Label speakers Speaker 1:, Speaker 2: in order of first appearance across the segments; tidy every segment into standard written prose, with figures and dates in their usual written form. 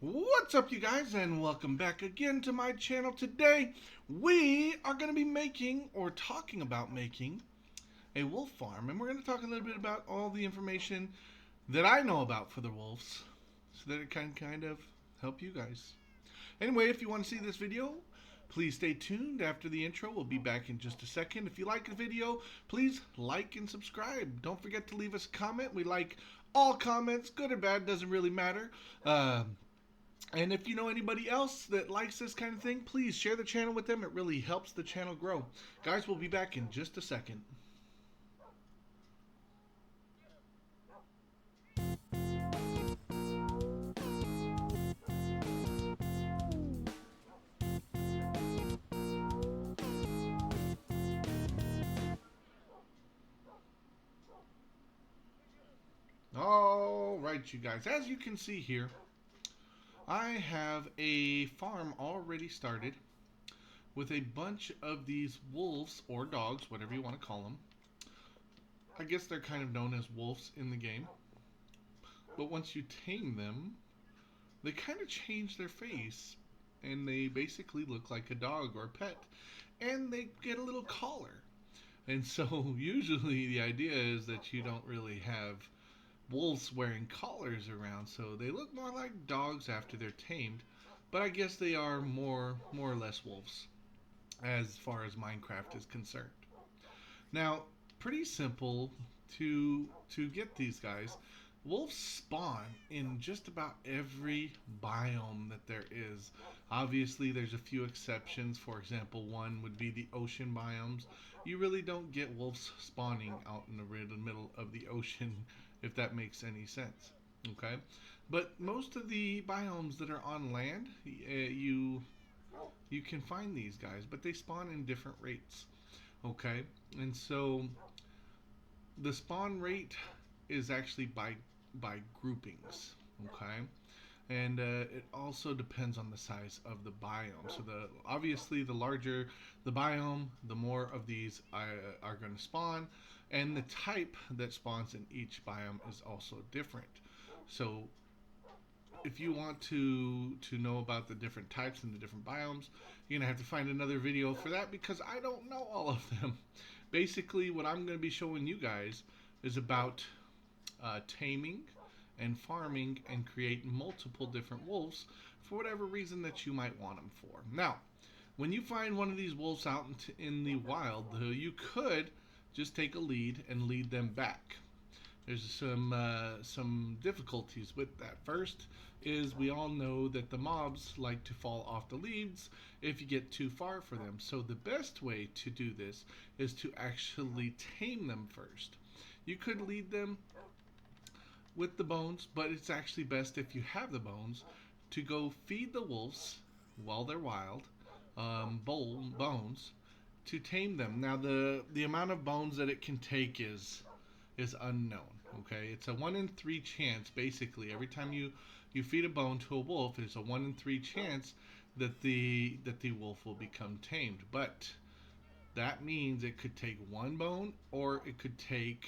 Speaker 1: What's up, you guys, and welcome back again to my channel. Today we are going to be making or talking about making a wolf farm, and we're going to talk a little bit about all the information that I know about for the wolves so that it can kind of help you guys. Anyway, if you want to see this video, please stay tuned after the intro. We'll be back in just a second. If you like the video, please like and subscribe. Don't forget to leave us a comment. We like all comments, good or bad, doesn't really matter. And if you know anybody else that likes this kind of thing, please share the channel with them. It really helps the channel grow. Guys, we'll be back in just a second. All right, you guys. As you can see here, I have a farm already started with a bunch of these wolves or dogs, whatever you want to call them. I guess they're kind of known as wolves in the game. But once you tame them, they kind of change their face and they basically look like a dog or a pet. And they get a little collar. And so usually the idea is that you don't really have wolves wearing collars around, so they look more like dogs after they're tamed. But I guess they are more or less wolves as far as Minecraft is concerned. Now, pretty simple to get these guys. Wolves spawn in just about every biome that there is. Obviously, there's a few exceptions. For example, one would be the ocean biomes. You really don't get wolves spawning out in the middle of the ocean, if that makes any sense. Okay, but most of the biomes that are on land, you can find these guys, but they spawn in different rates. Okay, and so the spawn rate is actually by groupings. Okay, and it also depends on the size of the biome. So the obviously the larger the biome, the more of these are going to spawn, and the type that spawns in each biome is also different. So if you want to know about the different types and the different biomes, you're gonna have to find another video for that because I don't know all of them. Basically, what I'm going to be showing you guys is about taming and farming and create multiple different wolves for whatever reason that you might want them for. Now, when you find one of these wolves out in the wild, though, you could just take a lead and lead them back. There's some difficulties with that. First is we all know that the mobs like to fall off the leads if you get too far for them. So the best way to do this is to actually tame them first. You could lead them with the bones, but it's actually best if you have the bones to go feed the wolves while they're wild, bones to tame them. Now the amount of bones that it can take is unknown. Okay, it's a 1 in 3 chance basically. Every time you feed a bone to a wolf, it's a 1 in 3 chance that the wolf will become tamed. But that means it could take one bone or it could take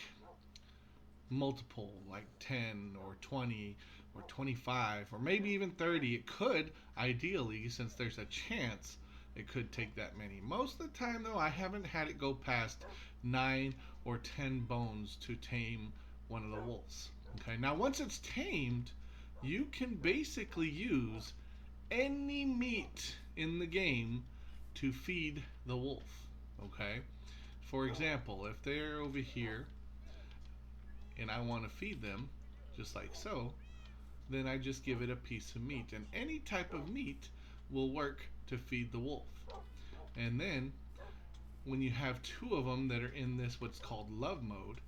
Speaker 1: multiple, like 10 or 20 or 25 or maybe even 30. It could, ideally, since there's a chance, it could take that many. Most of the time, though, I haven't had it go past 9 or 10 bones to tame one of the wolves. Okay, now once it's tamed, you can basically use any meat in the game to feed the wolf. Okay, for example, if they're over here and I want to feed them, just like so, then I just give it a piece of meat. And any type of meat will work to feed the wolf. And then, when you have two of them that are in this what's called love mode,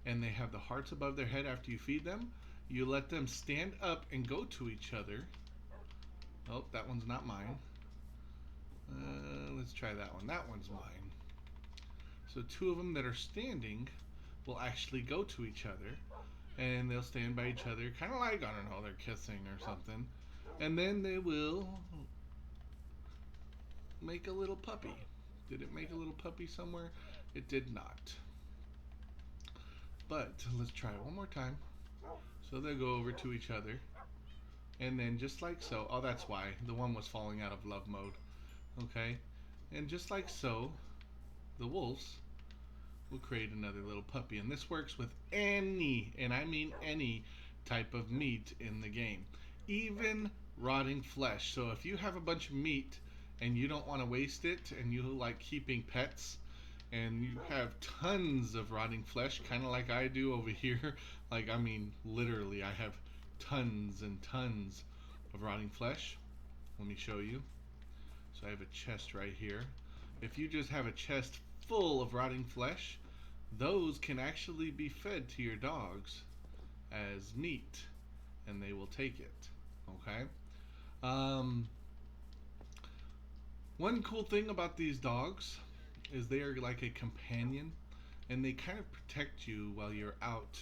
Speaker 1: and they have the hearts above their head after you feed them, you let them stand up and go to each other. Oh, that one's not mine. Let's try that one. That one's mine. So two of them that are standing will actually go to each other, and they'll stand by each other, kind of like, I don't know, they're kissing or something. And then they will make a little puppy. Did it make a little puppy somewhere? It did not. But let's try it one more time. So they'll go over to each other. And then just like so, oh, that's why the one was falling out of love mode. Okay, and just like so, the wolves will create another little puppy. And this works with any, and I mean any, type of meat in the game, even rotting flesh. So if you have a bunch of meat and you don't want to waste it and you like keeping pets and you have tons of rotting flesh, kind of like I do over here, like I mean, literally, I have tons and tons of rotting flesh. Let me show you. So I have a chest right here. If you just have a chest full of rotting flesh, those can actually be fed to your dogs as meat, and they will take it. Okay. Um, One cool thing about these dogs is they are like a companion, and they kind of protect you while you're out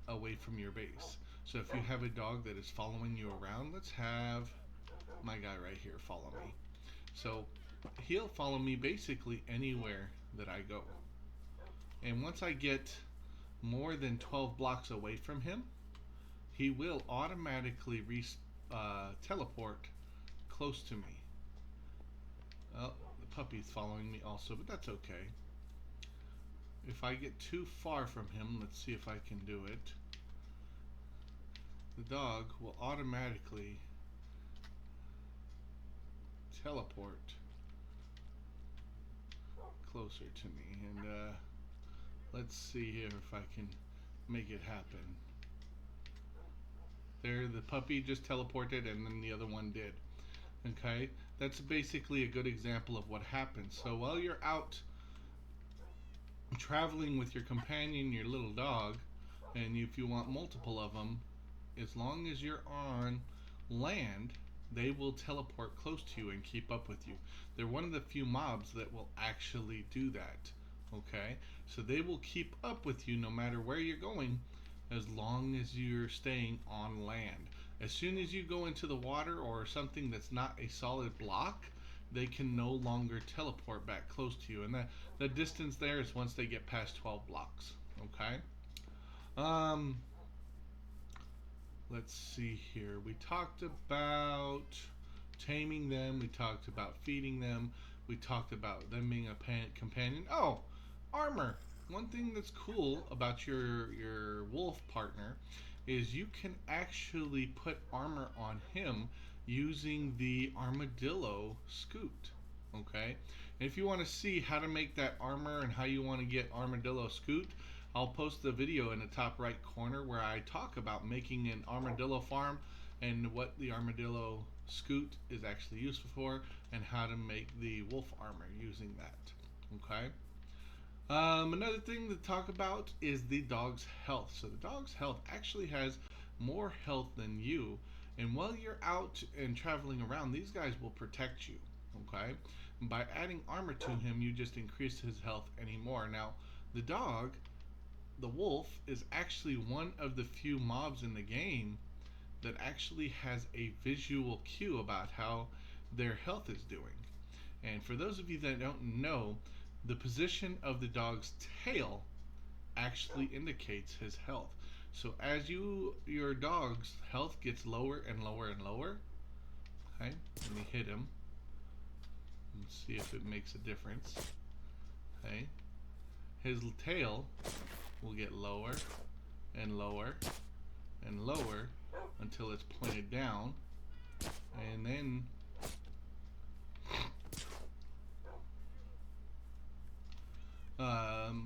Speaker 1: away from your base. So if you have a dog that is following you around, let's have my guy right here follow me. So he'll follow me basically anywhere that I go. And once I get more than 12 blocks away from him, he will automatically teleport close to me. Oh, the puppy's following me also, but that's okay. If I get too far from him, let's see if I can do it. The dog will automatically teleport closer to me. And let's see here if I can make it happen. There, the puppy just teleported and then the other one did. Okay, that's basically a good example of what happens. So while you're out traveling with your companion, your little dog, and if you want multiple of them, as long as you're on land, they will teleport close to you and keep up with you. They're one of the few mobs that will actually do that. Okay, so they will keep up with you no matter where you're going, as long as you're staying on land. As soon as you go into the water or something that's not a solid block, they can no longer teleport back close to you. And the distance there is once they get past 12 blocks. Okay? Let's see here. We talked about taming them. We talked about feeding them. We talked about them being a companion. Oh, armor. One thing that's cool about your wolf partner is you can actually put armor on him using the armadillo scoot. Okay, and if you want to see how to make that armor and how you want to get armadillo scoot, I'll post the video in the top right corner where I talk about making an armadillo farm and what the armadillo scoot is actually useful for and how to make the wolf armor using that. Okay. Another thing to talk about is the dog's health. So the dog's health actually has more health than you, and while you're out and traveling around, these guys will protect you. Okay, and by adding armor to him, you just increase his health anymore. Now, the dog, the wolf, is actually one of the few mobs in the game that actually has a visual cue about how their health is doing. And for those of you that don't know, the position of the dog's tail actually indicates his health. So as your dog's health gets lower and lower and lower, okay, let me hit him and see if it makes a difference. Okay, his tail will get lower and lower and lower until it's pointed down, and then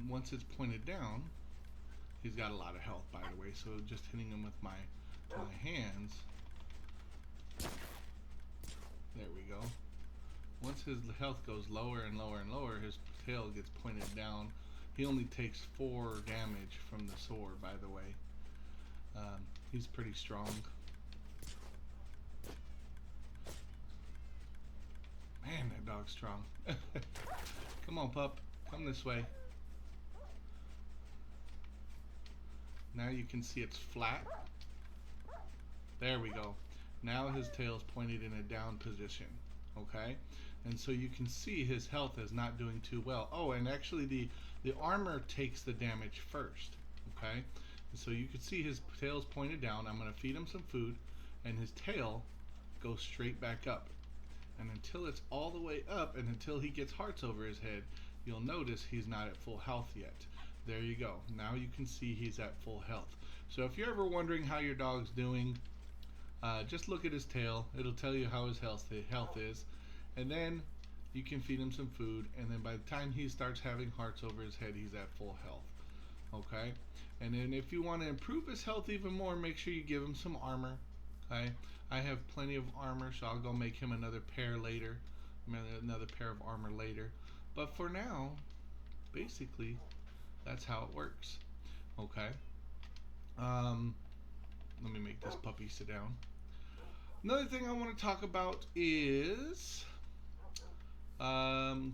Speaker 1: once it's pointed down, he's got a lot of health, by the way, so just hitting him with my hands, there we go. Once his health goes lower and lower and lower, his tail gets pointed down. He only takes 4 damage from the sword, by the way. He's pretty strong. Man, that dog's strong. Come on, pup. Come this way. Now you can see it's flat. There we go. Now his tail's pointed in a down position. Okay? And so you can see his health is not doing too well. Oh, and actually the armor takes the damage first. Okay? And so you can see his tail's pointed down. I'm going to feed him some food. and his tail goes straight back up. And until it's all the way up and until he gets hearts over his head, you'll notice he's not at full health yet. There you go. Now you can see he's at full health. So if you're ever wondering how your dog's doing, just look at his tail. It'll tell you how his health is. And then you can feed him some food. And then by the time he starts having hearts over his head, he's at full health. Okay? And then if you want to improve his health even more, make sure you give him some armor. Okay? I have plenty of armor, so I'll go make him another pair later. Another pair of armor later. But for now, basically, that's how it works. Okay? Let me make this puppy sit down. Another thing I want to talk about is...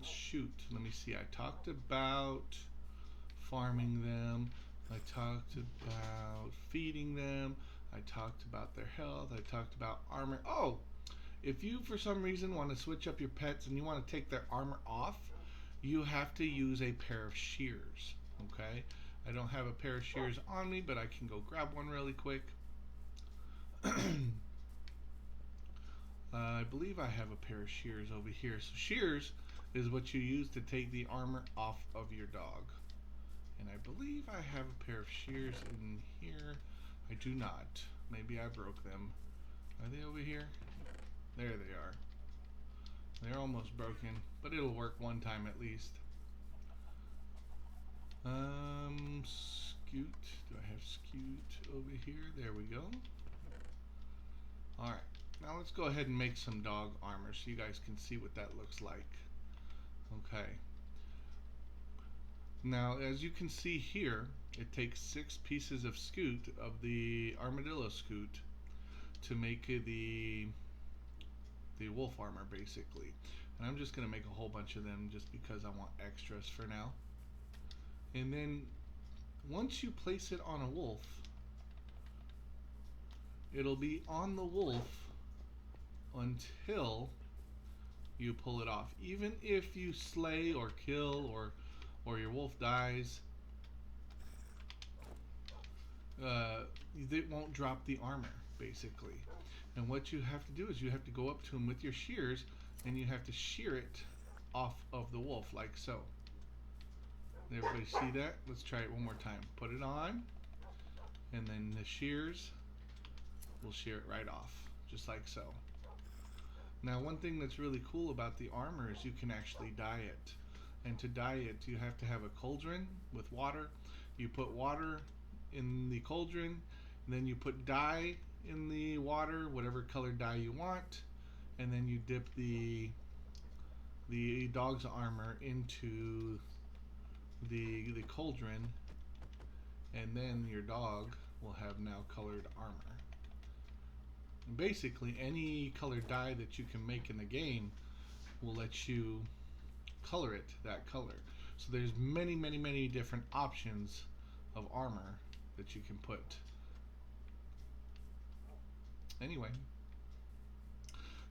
Speaker 1: shoot. Let me see. I talked about farming them. I talked about feeding them. I talked about their health. I talked about armor. Oh! If you, for some reason, want to switch up your pets and you want to take their armor off, you have to use a pair of shears. Okay? I don't have a pair of shears on me, but I can go grab one really quick. I believe I have a pair of shears over here. So shears is what you use to take the armor off of your dog. And I believe I have a pair of shears in here. I do not. Maybe I broke them. Are they over here? There they are. They're almost broken, but it'll work one time at least. Scoot. Do I have Scoot over here? There we go. Alright. Now let's go ahead and make some dog armor so you guys can see what that looks like. Okay. Now, as you can see here, it takes 6 pieces of Scoot, of the armadillo Scoot, to make the wolf armor, basically. And I'm just going to make a whole bunch of them just because I want extras for now. And then, once you place it on a wolf, it'll be on the wolf until you pull it off. Even if you slay or kill or your wolf dies, it won't drop the armor, basically. And what you have to do is you have to go up to him with your shears and you have to shear it off of the wolf, like so. Everybody see that? Let's try it one more time. Put it on, and then the shears will shear it right off, just like so. Now, one thing that's really cool about the armor is you can actually dye it. And to dye it, you have to have a cauldron with water. You put water in the cauldron, and then you put dye in the water, whatever color dye you want, and then you dip the dog's armor into the cauldron, and then your dog will have now colored armor. Basically, any colored dye that you can make in the game will let you color it that color. So there's many different options of armor that you can put. Anyway,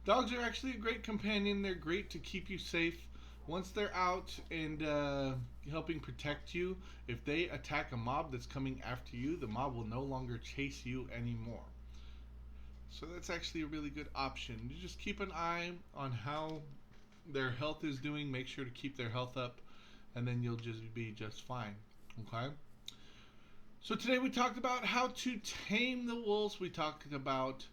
Speaker 1: dogs are actually a great companion. They're great to keep you safe. Once they're out and helping protect you, if they attack a mob that's coming after you, the mob will no longer chase you anymore. So that's actually a really good option. You just keep an eye on how their health is doing. Make sure to keep their health up, and then you'll just be just fine. Okay? So today we talked about how to tame the wolves. We talked about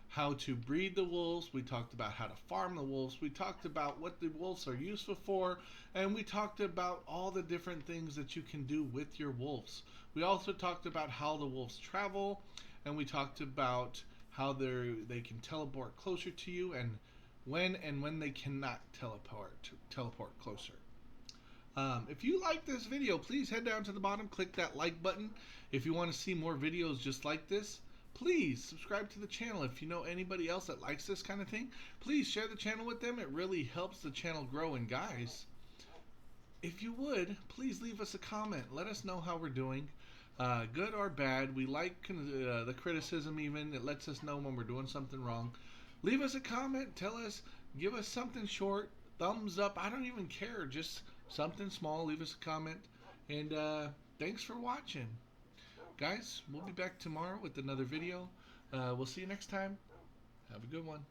Speaker 1: how to breed the wolves. We talked about how to farm the wolves. We talked about what the wolves are useful for, and we talked about all the different things that you can do with your wolves. We also talked about how the wolves travel, and we talked about how they can teleport closer to you, and when they cannot teleport closer. If you like this video, please head down to the bottom, click that like button. If you want to see more videos just like this, please subscribe to the channel. If you know anybody else that likes this kind of thing, please share the channel with them. It really helps the channel grow. And guys, if you would, please leave us a comment. Let us know how we're doing, good or bad. We like the criticism even. It lets us know when we're doing something wrong. Leave us a comment. Tell us, give us something short, thumbs up. I don't even care. Just something small. Leave us a comment. And thanks for watching. Guys, we'll be back tomorrow with another video. We'll see you next time. Have a good one.